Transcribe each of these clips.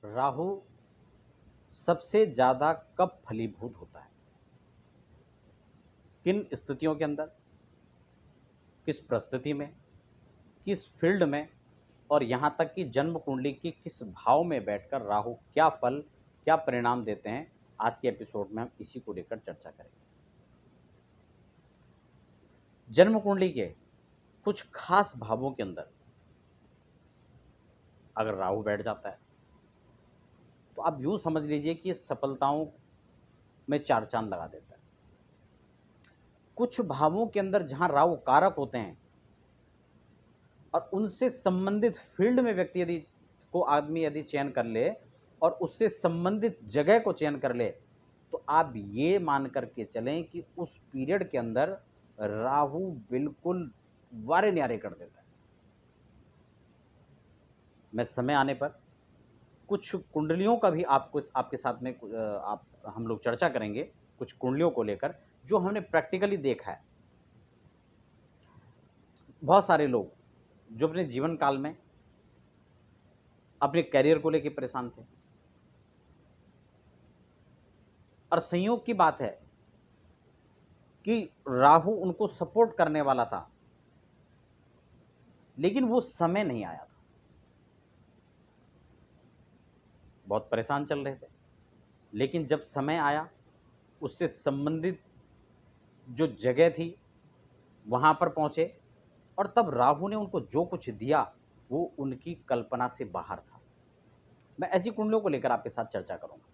राहु सबसे ज्यादा कब फलीभूत होता है, किन स्थितियों के अंदर, किस परिस्थिति में, किस फील्ड में, और यहां तक कि जन्म कुंडली की किस भाव में बैठकर राहु क्या फल क्या परिणाम देते हैं। आज के एपिसोड में हम इसी को लेकर चर्चा करेंगे। जन्म कुंडली के कुछ खास भावों के अंदर अगर राहु बैठ जाता है तो आप यूं समझ लीजिए कि सफलताओं में चार चांद लगा देता है। कुछ भावों के अंदर जहां राहु कारक होते हैं और उनसे संबंधित फील्ड में व्यक्ति आदमी यदि चयन कर ले और उससे संबंधित जगह को चयन कर ले तो आप ये मान करके चलें कि उस पीरियड के अंदर राहु बिल्कुल वारे न्यारे कर देता है। मैं समय आने पर कुछ कुंडलियों का भी आपको आपके साथ में हम लोग चर्चा करेंगे, कुछ कुंडलियों को लेकर जो हमने प्रैक्टिकली देखा है। बहुत सारे लोग जो अपने जीवन काल में अपने करियर को लेकर परेशान थे और संयोग की बात है कि राहु उनको सपोर्ट करने वाला था लेकिन वो समय नहीं आया था। बहुत परेशान चल रहे थे लेकिन जब समय आया उससे संबंधित जो जगह थी वहां पर पहुंचे और तब राहु ने उनको जो कुछ दिया वो उनकी कल्पना से बाहर था। मैं ऐसी कुंडलियों को लेकर आपके साथ चर्चा करूंगा,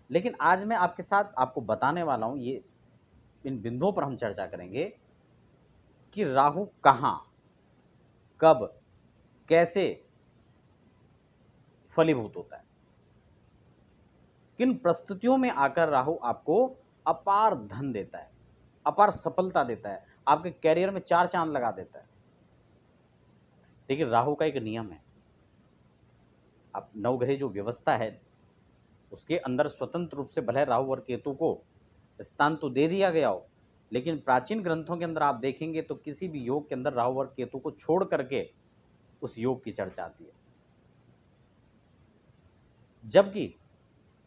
लेकिन आज मैं आपके साथ आपको बताने वाला हूं, ये इन बिंदुओं पर हम चर्चा करेंगे कि राहु कहां, कब, कैसे फलीभूत होता है, किन परिस्थितियों में आकर राहु आपको अपार धन देता है, अपार सफलता देता है, आपके कैरियर में चार चांद लगा देता है। देखिए राहु का एक नियम है, अब नवग्रह जो व्यवस्था है उसके अंदर स्वतंत्र रूप से भले राहु और केतु को स्थान तो दे दिया गया हो, लेकिन प्राचीन ग्रंथों के अंदर आप देखेंगे तो किसी भी योग के अंदर राहु और केतु को छोड़ करके उस योग की चर्चा आती है। जबकि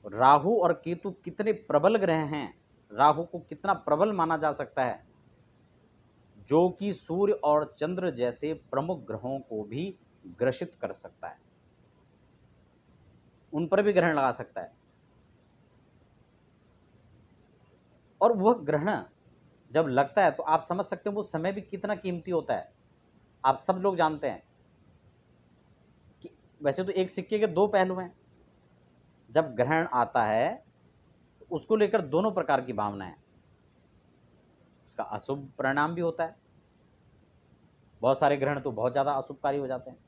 राहु और केतु कितने प्रबल ग्रह हैं, राहु को कितना प्रबल माना जा सकता है, जो कि सूर्य और चंद्र जैसे प्रमुख ग्रहों को भी ग्रसित कर सकता है, उन पर भी ग्रहण लगा सकता है। और वह ग्रहण जब लगता है तो आप समझ सकते हैं वो समय भी कितना कीमती होता है। आप सब लोग जानते हैं कि वैसे तो एक सिक्के के दो पहलू हैं, जब ग्रहण आता है तो उसको लेकर दोनों प्रकार की भावना है। उसका अशुभ परिणाम भी होता है, बहुत सारे ग्रहण तो बहुत ज्यादा अशुभकारी हो जाते हैं,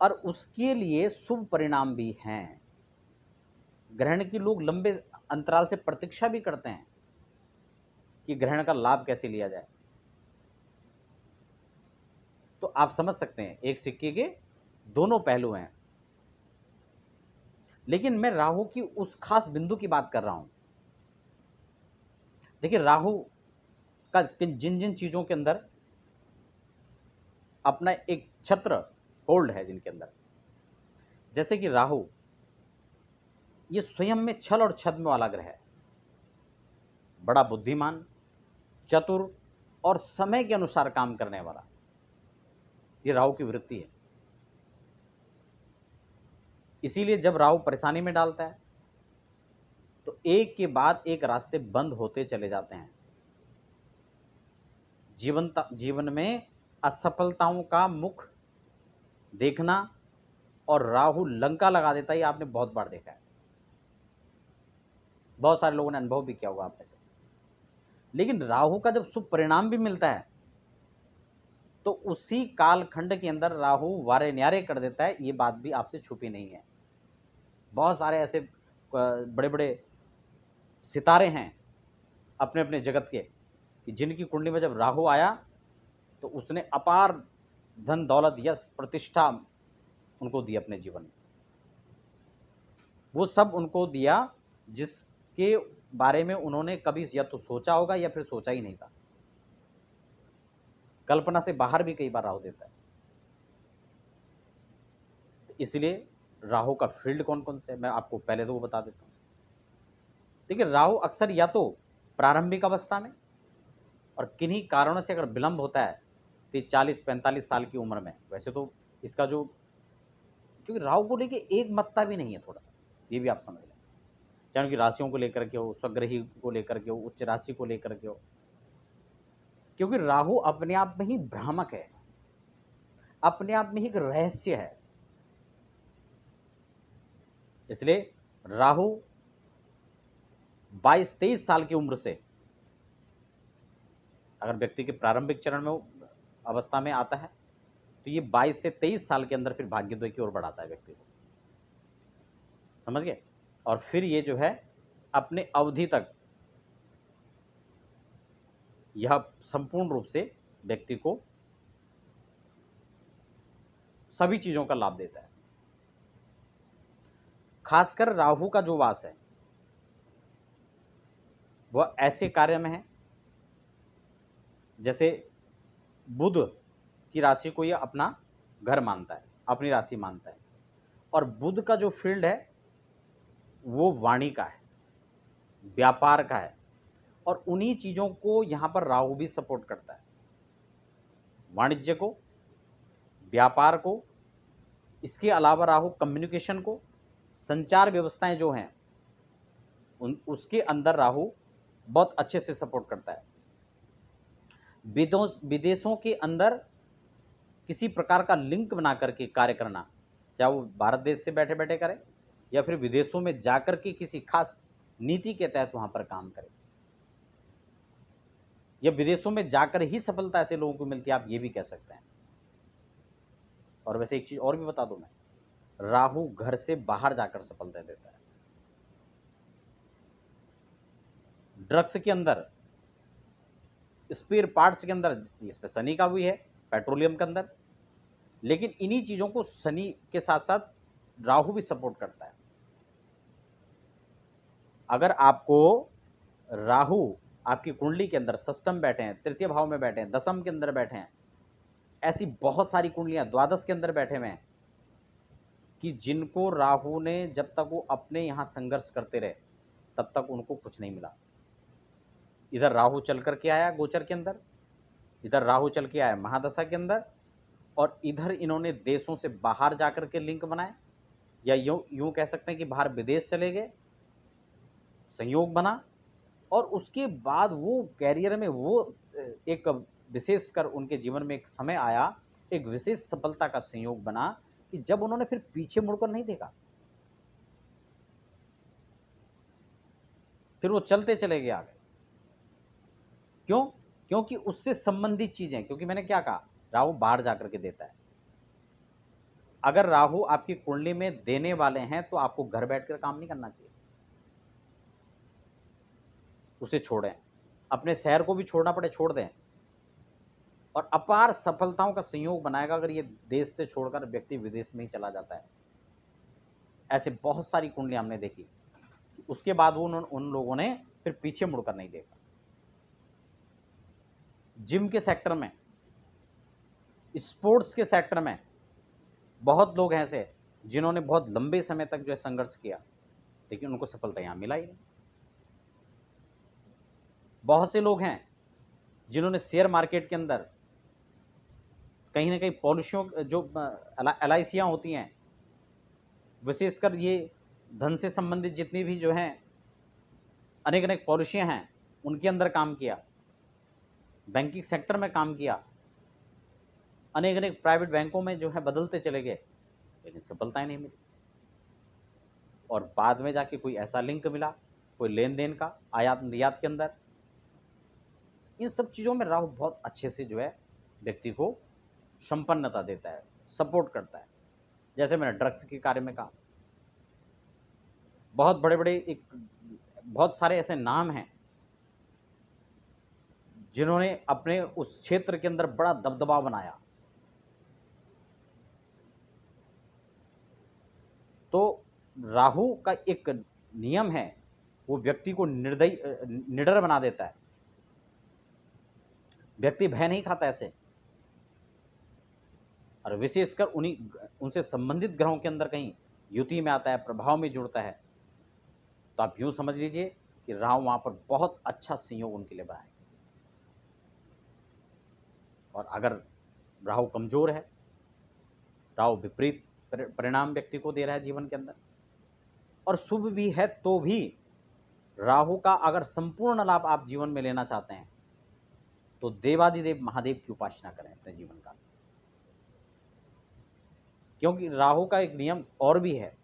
और उसके लिए शुभ परिणाम भी हैं। ग्रहण की लोग लंबे अंतराल से प्रतीक्षा भी करते हैं कि ग्रहण का लाभ कैसे लिया जाए। तो आप समझ सकते हैं एक सिक्के के दोनों पहलू हैं। लेकिन मैं राहु की उस खास बिंदु की बात कर रहा हूं। देखिए राहु का जिन जिन चीजों के अंदर अपना एक छत्र होल्ड है, जिनके अंदर, जैसे कि राहु ये स्वयं में छल और छद्म वाला ग्रह है, बड़ा बुद्धिमान, चतुर और समय के अनुसार काम करने वाला, ये राहु की वृत्ति है। इसीलिए जब राहु परेशानी में डालता है तो एक के बाद एक रास्ते बंद होते चले जाते हैं। जीवन में असफलताओं का मुख देखना, और राहु लंका लगा देता है, ये आपने बहुत बार देखा है, बहुत सारे लोगों ने अनुभव भी किया होगा आप में से। लेकिन राहु का जब शुभ परिणाम भी मिलता है तो उसी कालखंड के अंदर राहु वारे न्यारे कर देता है, ये बात भी आपसे छुपी नहीं है। बहुत सारे ऐसे बड़े बड़े सितारे हैं अपने अपने जगत के कि जिनकी कुंडली में जब राहु आया तो उसने अपार धन दौलत यश प्रतिष्ठा उनको दी अपने जीवन में। वो सब उनको दिया जिसके बारे में उन्होंने कभी या तो सोचा होगा या फिर सोचा ही नहीं था। कल्पना से बाहर भी कई बार राहु देता है। इसलिए राहु का फील्ड कौन कौन से है, मैं आपको पहले तो वो बता देता हूँ। देखिए, राहु अक्सर या तो प्रारंभिक अवस्था में और किन्हीं कारणों से अगर विलंब होता है तो 40-45 साल की उम्र में, वैसे तो इसका जो, क्योंकि राहु को लेके एक मत्ता भी नहीं है थोड़ा सा, ये भी आप समझ लें, चाहे उनकी राशियों को लेकर के हो, स्वग्रही को लेकर के हो, उच्च राशि को लेकर के हो, क्योंकि राहु अपने आप में ही भ्रामक है, अपने आप में ही एक रहस्य है। इसलिए राहु 22-23 साल की उम्र से अगर व्यक्ति के प्रारंभिक चरण में अवस्था में आता है तो ये 22 से 23 साल के अंदर फिर भाग्योदय की ओर बढ़ाता है व्यक्ति को, समझ गए। और फिर ये जो है अपने अवधि तक यह संपूर्ण रूप से व्यक्ति को सभी चीजों का लाभ देता है। खासकर राहु का जो वास है वह ऐसे कार्य में है जैसे बुध की राशि को यह अपना घर मानता है, अपनी राशि मानता है, और बुध का जो फील्ड है वो वाणी का है, व्यापार का है, और उन्हीं चीजों को यहां पर राहु भी सपोर्ट करता है, वाणिज्य को, व्यापार को। इसके अलावा राहु कम्युनिकेशन को, संचार व्यवस्थाएं जो हैं उसके अंदर राहु बहुत अच्छे से सपोर्ट करता है। विदेशों के अंदर किसी प्रकार का लिंक बना करके कार्य करना, चाहे वो भारत देश से बैठे बैठे करें या फिर विदेशों में जाकर के किसी खास नीति के तहत वहां पर काम करें, या विदेशों में जाकर ही सफलता ऐसे लोगों को मिलती है, आप ये भी कह सकते हैं। और वैसे एक चीज और भी बता दूं मैं, राहु घर से बाहर जाकर सफलता देता है। ड्रग्स के अंदर, स्पेयर पार्ट्स के अंदर, इसमें शनि का भी है, पेट्रोलियम के अंदर, लेकिन इन्हीं चीजों को शनि के साथ साथ राहु भी सपोर्ट करता है। अगर आपको राहु आपकी कुंडली के अंदर षष्टम बैठे हैं, तृतीय भाव में बैठे हैं, दशम के अंदर बैठे हैं, ऐसी बहुत सारी कुंडलियां द्वादश के अंदर बैठे हुए हैं कि जिनको राहु ने, जब तक वो अपने यहां संघर्ष करते रहे तब तक उनको कुछ नहीं मिला। इधर राहु चल करके आया गोचर के अंदर, इधर राहु चल के आया महादशा के अंदर, और इधर इन्होंने देशों से बाहर जाकर के लिंक बनाए, या यूं कह सकते हैं कि बाहर विदेश चले गए, संयोग बना, और उसके बाद वो कैरियर में वो एक विशेषकर उनके जीवन में एक समय आया, एक विशेष सफलता का संयोग बना कि जब उन्होंने फिर पीछे मुड़कर नहीं देखा, फिर वो चलते चले गए आगे। क्यों? क्योंकि उससे संबंधित चीजें, क्योंकि मैंने क्या कहा, राहु बाहर जाकर के देता है। अगर राहु आपकी कुंडली में देने वाले हैं तो आपको घर बैठकर काम नहीं करना चाहिए, उसे छोड़ें, अपने शहर को भी छोड़ना पड़े छोड़ दें, और अपार सफलताओं का संयोग बनाएगा अगर ये देश से छोड़कर व्यक्ति विदेश में ही चला जाता है। ऐसे बहुत सारी कुंडलियां हमने देखी, उसके बाद वो उन लोगों ने फिर पीछे मुड़कर नहीं देखा। जिम के सेक्टर में, स्पोर्ट्स के सेक्टर में बहुत लोग हैं ऐसे जिन्होंने बहुत लंबे समय तक जो है संघर्ष किया, लेकिन उनको सफलता यहां मिला ही नहीं। बहुत से लोग हैं जिन्होंने शेयर मार्केट के अंदर कहीं ना कहीं पॉलिसियों, जो LICयां होती हैं, विशेषकर ये धन से संबंधित जितनी भी जो हैं अनेक अनेक पॉलिसियां हैं, उनके अंदर काम किया, बैंकिंग सेक्टर में काम किया, अनेक अनेक प्राइवेट बैंकों में जो है बदलते चले गए, लेकिन सफलताएं नहीं मिली। और बाद में जाके कोई ऐसा लिंक मिला, कोई लेन देन का, आयात निर्यात के अंदर, इन सब चीज़ों में राहु बहुत अच्छे से जो है व्यक्ति को संपन्नता देता है, सपोर्ट करता है। जैसे मैंने ड्रग्स के कार्य में कहा, बहुत बड़े बड़े बहुत सारे ऐसे नाम हैं जिन्होंने अपने उस क्षेत्र के अंदर बड़ा दबदबा बनाया। तो राहु का एक नियम है, वो व्यक्ति को निडर बना देता है, व्यक्ति भय नहीं खाता ऐसे। और विशेषकर उनसे संबंधित ग्रहों के अंदर कहीं युति में आता है, प्रभाव में जुड़ता है, तो आप यूं समझ लीजिए कि राहु वहां पर बहुत अच्छा संयोग उनके लिए बनाएगा। और अगर राहु कमजोर है, राहु विपरीत परिणाम व्यक्ति को दे रहा है जीवन के अंदर, और शुभ भी है तो भी राहु का अगर संपूर्ण लाभ आप जीवन में लेना चाहते हैं तो देवादिदेव महादेव की उपासना करें अपने जीवन काल में। क्योंकि राहु का एक नियम और भी है,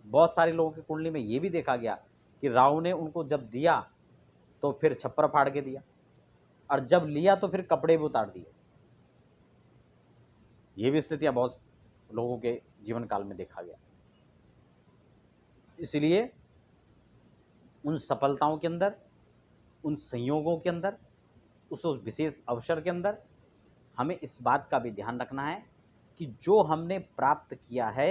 बहुत सारे लोगों की कुंडली में यह भी देखा गया कि राहु ने उनको जब दिया तो फिर छप्पर फाड़ के दिया, और जब लिया तो फिर कपड़े भी उतार दिए। ये भी स्थितियां बहुत लोगों के जीवन काल में देखा गया। इसलिए उन सफलताओं के अंदर, उन संयोगों के अंदर, उस विशेष अवसर के अंदर हमें इस बात का भी ध्यान रखना है कि जो हमने प्राप्त किया है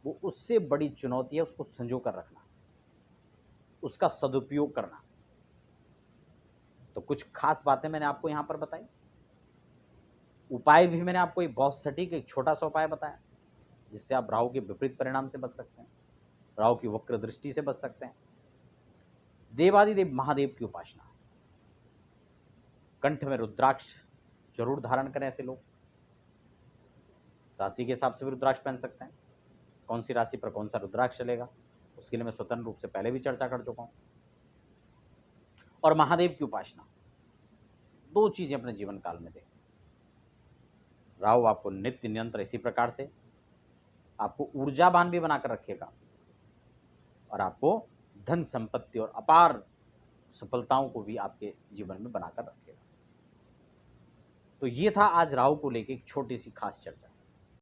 वो उससे बड़ी चुनौती है, उसको संजो कर रखना, उसका सदुपयोग करना। तो कुछ खास बातें मैंने आपको यहां पर बताई, उपाय भी मैंने आपको एक बहुत सटीक एक छोटा सा उपाय बताया जिससे आप राहु के विपरीत परिणाम से बच सकते हैं, राहु की वक्र दृष्टि से बच सकते हैं। देवादिदेव महादेव की उपासना, कंठ में रुद्राक्ष जरूर धारण करें। ऐसे लोग राशि के हिसाब से भी रुद्राक्ष पहन सकते हैं, कौन सी राशि पर कौन सा रुद्राक्ष चलेगा उसके लिए मैं स्वतंत्र रूप से पहले भी चर्चा कर चुका हूं। और महादेव की उपासना, दो चीजें अपने जीवन काल में दें। राहु आपको नित्य नियंत्र इसी प्रकार से आपको ऊर्जावान भी बनाकर रखेगा और आपको धन संपत्ति और अपार सफलताओं को भी आपके जीवन में बनाकर रखेगा। तो ये था आज राहु को लेकर एक छोटी सी खास चर्चा।